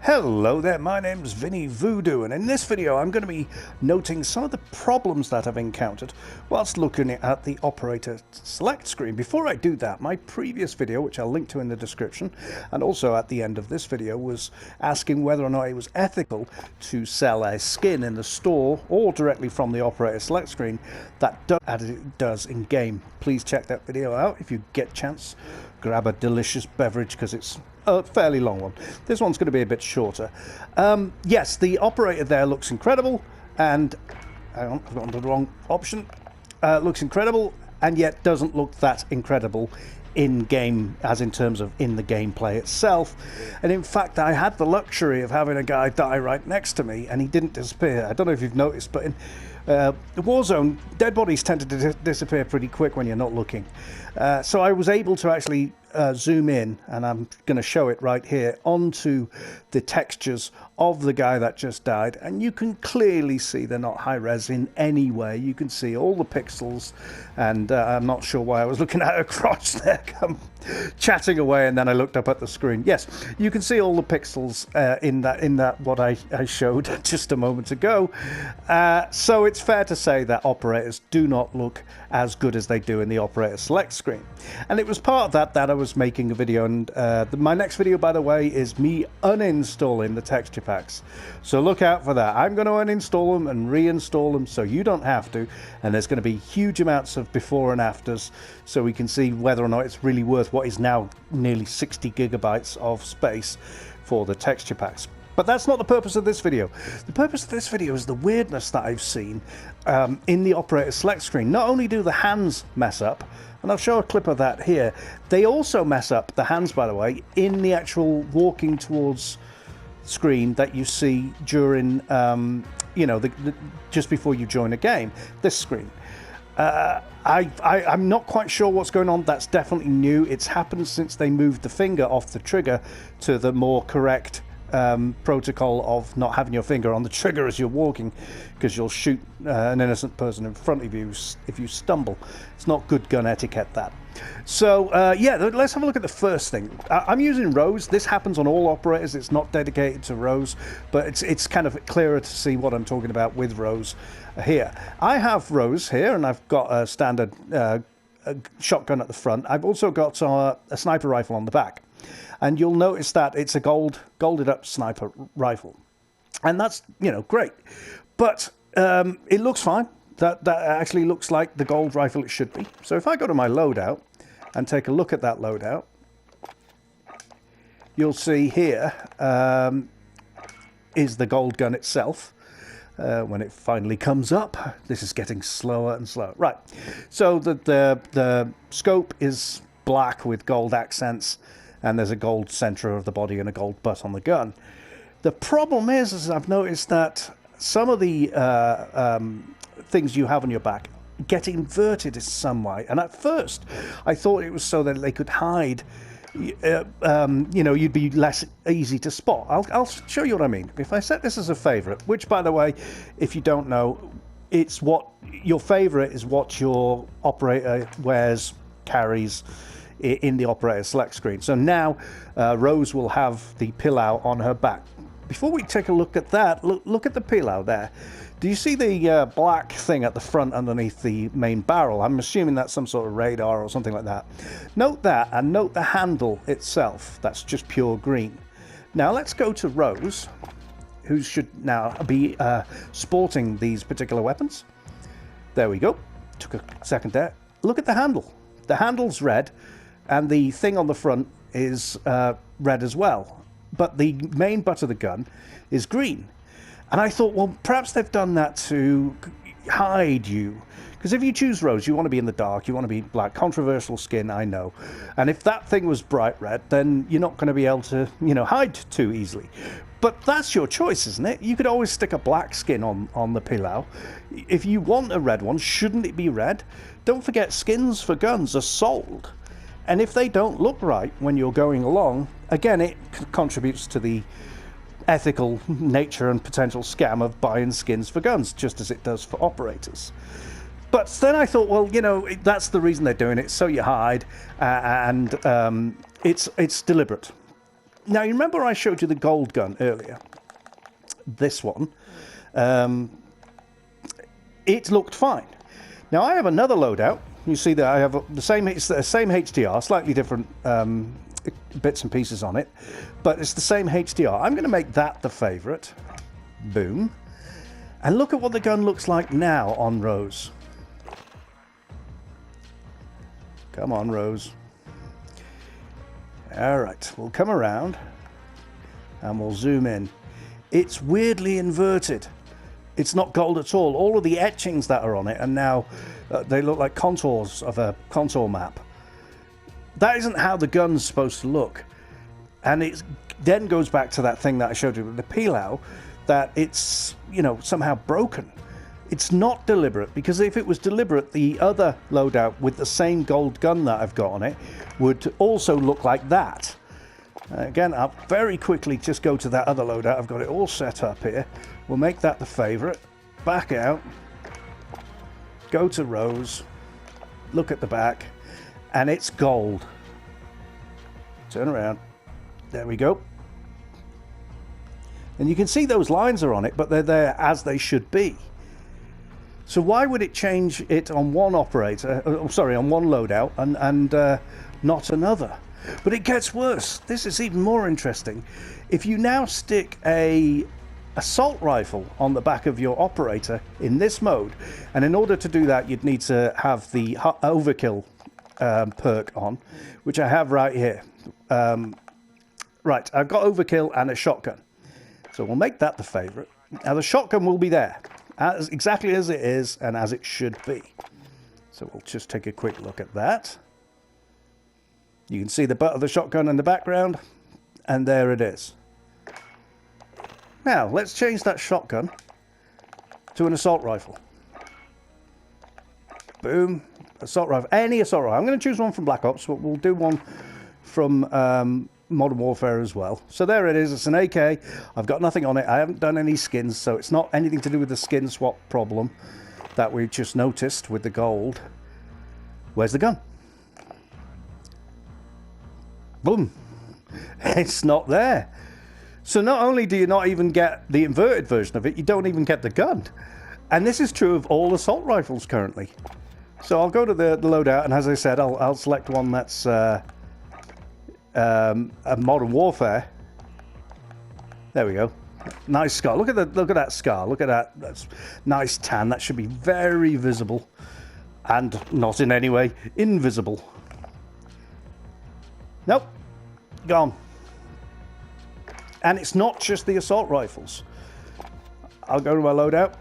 Hello there, my name's Vinny Voodoo, and in this video I'm going to be noting some of the problems that I've encountered whilst looking at the operator select screen. Before I do that, my previous video, which I'll link to in the description, and also at the end of this video, was asking whether or not it was ethical to sell a skin in the store or directly from the operator select screen that does as it does in game. Please check that video out if you get a chance. Grab a delicious beverage because it's a fairly long one. This one's going to be a bit shorter. Yes, the operator there looks incredible, and hang on, I've gone to the wrong option. Looks incredible, and yet doesn't look that incredible in game, as in terms of in the gameplay itself. And in fact, I had the luxury of having a guy die right next to me, and he didn't disappear. I don't know if you've noticed, but in Warzone, dead bodies tend to disappear pretty quick when you're not looking. So I was able to actually zoom in, and I'm going to show it right here, onto the textures of the guy that just died, and you can clearly see they're not high res in any way. You can see all the pixels, and I'm not sure why I was looking at a crotch there, chatting away, and then I looked up at the screen. Yes, you can see all the pixels in that what I showed just a moment ago. So it's fair to say that operators do not look as good as they do in the operator select screen, and it was part of that I was making a video, and my next video, by the way, is me uninstalling the texture packs, so look out for that. I'm going to uninstall them and reinstall them so you don't have to, and there's going to be huge amounts of before and afters so we can see whether or not it's really worth what is now nearly 60 gigabytes of space for the texture packs. But that's not the purpose of this video. The purpose of this video is the weirdness that I've seen in the operator select screen. Not only do the hands mess up, and I'll show a clip of that here, they also mess up the hands, by the way, in the actual walking towards screen that you see during, you know, just before you join a game, this screen. I'm not quite sure what's going on. That's definitely new. It's happened since they moved the finger off the trigger to the more correct protocol of not having your finger on the trigger as you're walking, because you'll shoot an innocent person in front of you if you stumble. It's not good gun etiquette, that. So yeah, let's have a look at the first thing. I'm using rows. This happens on all operators. It's not dedicated to rows, but it's kind of clearer to see what I'm talking about with rows here. I have rows here, and I've got a standard shotgun at the front. I've also got a sniper rifle on the back. And you'll notice that it's a golded up sniper rifle, and that's, you know, great, but it looks fine. That actually looks like the gold rifle it should be. So if I go to my loadout and take a look at that loadout, you'll see here is the gold gun itself. When it finally comes up, this is getting slower and slower. Right, so the scope is black with gold accents, and there's a gold center of the body and a gold butt on the gun. The problem is I've noticed that some of the things you have on your back get inverted in some way. And at first, I thought it was so that they could hide. You know, you'd be less easy to spot. I'll show you what I mean. If I set this as a favorite, which, by the way, if you don't know, it's what your favorite is what your operator wears, carries in the operator select screen. So now Rose will have the Pila on her back. Before we take a look at that, look at the Pila there. Do you see the black thing at the front underneath the main barrel? I'm assuming that's some sort of radar or something like that. Note that, and note the handle itself. That's just pure green. Now let's go to Rose, who should now be sporting these particular weapons. There we go. Took a second there. Look at the handle. The handle's red, and the thing on the front is red as well. But the main butt of the gun is green. And I thought, well, perhaps they've done that to hide you. Because if you choose Rose, you want to be in the dark, you want to be black. Controversial skin, I know. And if that thing was bright red, then you're not going to be able to, you know, hide too easily. But that's your choice, isn't it? You could always stick a black skin on the Pilau. If you want a red one, shouldn't it be red? Don't forget, skins for guns are sold. And if they don't look right when you're going along, again, it contributes to the ethical nature and potential scam of buying skins for guns, just as it does for operators. But then I thought, well, you know, that's the reason they're doing it, so you hide, and it's deliberate. Now, you remember I showed you the gold gun earlier? This one. It looked fine. Now, I have another loadout. You see that I have it's the same HDR, slightly different bits and pieces on it, but it's the same HDR. I'm going to make that the favorite. Boom. And look at what the gun looks like now on Rose. Come on, Rose. All right, we'll come around and we'll zoom in. It's weirdly inverted. It's not gold at all. All of the etchings that are on it, and now they look like contours of a contour map. That isn't how the gun's supposed to look. And it then goes back to that thing that I showed you with the Pila, that it's, you know, somehow broken. It's not deliberate, because if it was deliberate, the other loadout with the same gold gun that I've got on it would also look like that. Again, I'll very quickly just go to that other loadout. I've got it all set up here. We'll make that the favorite. Back out. Go to Rose. Look at the back. And it's gold. Turn around. There we go. And you can see those lines are on it, but they're there as they should be. So why would it change it on one operator, on one loadout and not another? But it gets worse. This is even more interesting. If you now stick a assault rifle on the back of your operator in this mode, and in order to do that, you'd need to have the overkill perk on, which I have right here. Right, I've got overkill and a shotgun. So we'll make that the favorite. Now the shotgun will be there, exactly as it is and as it should be. So we'll just take a quick look at that. You can see the butt of the shotgun in the background, and there it is. Now, let's change that shotgun to an assault rifle. Boom. Assault rifle. Any assault rifle. I'm going to choose one from Black Ops, but we'll do one from Modern Warfare as well. So there it is. It's an AK. I've got nothing on it. I haven't done any skins, so it's not anything to do with the skin swap problem that we just noticed with the gold. Where's the gun? Boom. It's not there. So not only do you not even get the inverted version of it, you don't even get the gun. And this is true of all assault rifles currently. So I'll go to the loadout, and as I said, I'll select one that's a Modern Warfare. There we go. Nice scar. Look at that scar. Look at that. That's nice tan. That should be very visible, and not in any way invisible. Nope. Gone. And it's not just the assault rifles. I'll go to my loadout.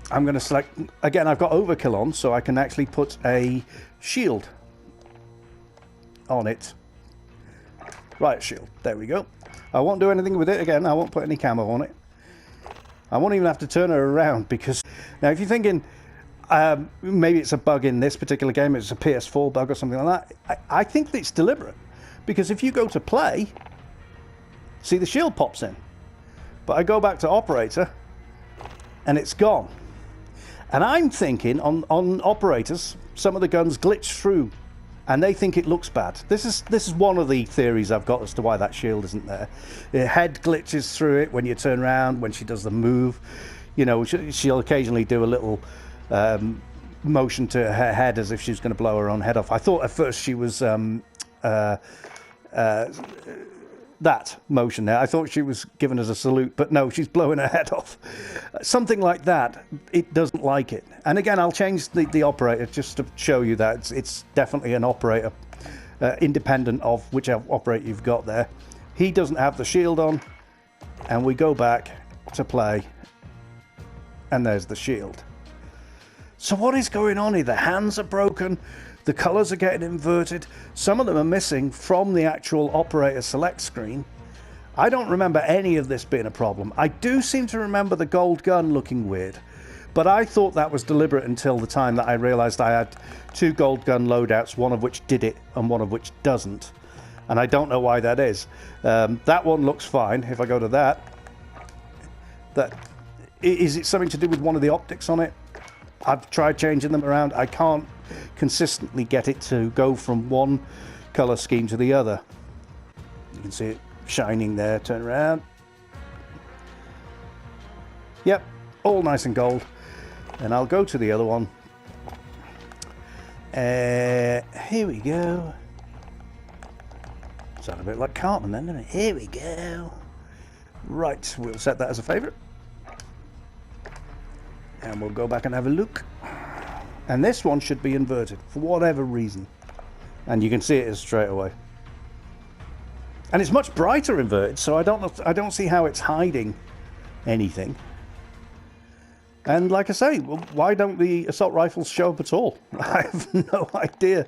I'm going to select, again, I've got overkill on, so I can actually put a shield on it. Riot shield. There we go. I won't do anything with it again. I won't put any camo on it. I won't even have to turn it around, because now if you're thinking maybe it's a bug in this particular game, it's a PS4 bug or something like that, I think it's deliberate, because if you go to play, see, the shield pops in, but I go back to operator and it's gone. And I'm thinking on operators, some of the guns glitch through and they think it looks bad. This is one of the theories I've got as to why that shield isn't there. Your head glitches through it when you turn around, when she does the move. You know, she'll occasionally do a little motion to her head as if she's going to blow her own head off. I thought at first she was that motion there. I thought she was giving us a salute, but no, she's blowing her head off. Something like that. It doesn't like it. And again, I'll change the operator just to show you that it's definitely an operator, independent of which operator you've got there. He doesn't have the shield on, and we go back to play, and there's the shield. So what is going on here? The hands are broken. The colors are getting inverted. Some of them are missing from the actual operator select screen. I don't remember any of this being a problem. I do seem to remember the gold gun looking weird, but I thought that was deliberate until the time that I realized I had two gold gun loadouts, one of which did it and one of which doesn't. And I don't know why that is. That one looks fine. If I go to that, is it something to do with one of the optics on it? I've tried changing them around. I can't consistently get it to go from one color scheme to the other. You can see it shining there. Turn around. Yep, all nice and gold. And I'll go to the other one. Here we go. Sound a bit like Cartman then, doesn't it? Here we go. Right, we'll set that as a favourite. And we'll go back and have a look. And this one should be inverted for whatever reason. And you can see it is straight away. And it's much brighter inverted, so I don't see how it's hiding anything. And like I say, well, why don't the assault rifles show up at all? I have no idea.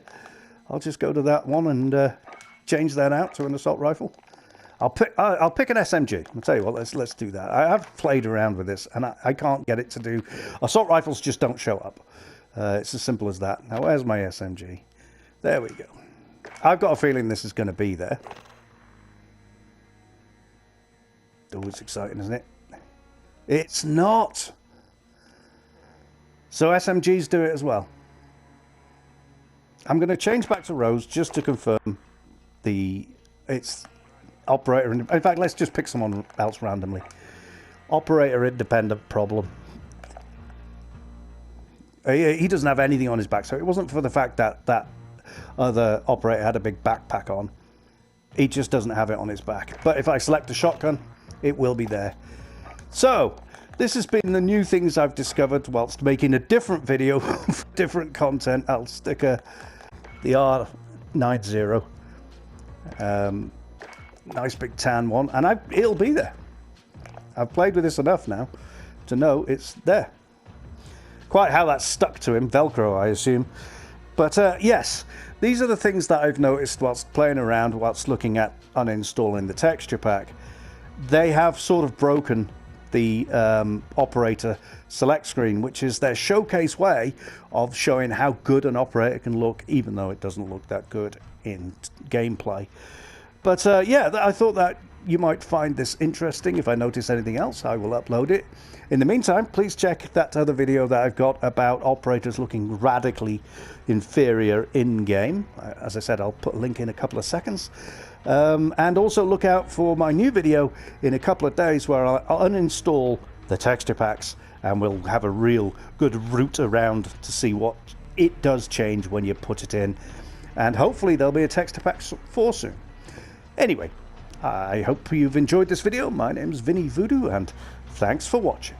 I'll just go to that one and change that out to an assault rifle. I'll pick an SMG. I'll tell you what, let's do that. I have played around with this and I can't get it to do. Assault rifles just don't show up. It's as simple as that. Now where's my SMG? There we go. I've got a feeling this is going to be there. Oh, it's exciting, isn't it? It's not. So SMGs do it as well. I'm going to change back to Rose just to confirm it's operator. In fact, let's just pick someone else randomly. Operator independent problem. He doesn't have anything on his back, so it wasn't for the fact that that other operator had a big backpack on. He just doesn't have it on his back. But if I select a shotgun, it will be there. So this has been the new things I've discovered whilst making a different video for different content. I'll stick the R90. Nice big tan one, and it'll be there. I've played with this enough now to know it's there. Quite how that stuck to him, Velcro I assume. But yes, these are the things that I've noticed whilst playing around, whilst looking at uninstalling the texture pack. They have sort of broken the operator select screen, which is their showcase way of showing how good an operator can look, even though it doesn't look that good in gameplay. But yeah, I thought that you might find this interesting. If I notice anything else, I will upload it. In the meantime, please check that other video that I've got about operators looking radically inferior in-game. As I said, I'll put a link in a couple of seconds. And also look out for my new video in a couple of days where I'll uninstall the texture packs and we'll have a real good route around to see what it does change when you put it in. And hopefully there'll be a texture pack for soon. Anyway, I hope you've enjoyed this video. My name's Vinny Voodoo and thanks for watching.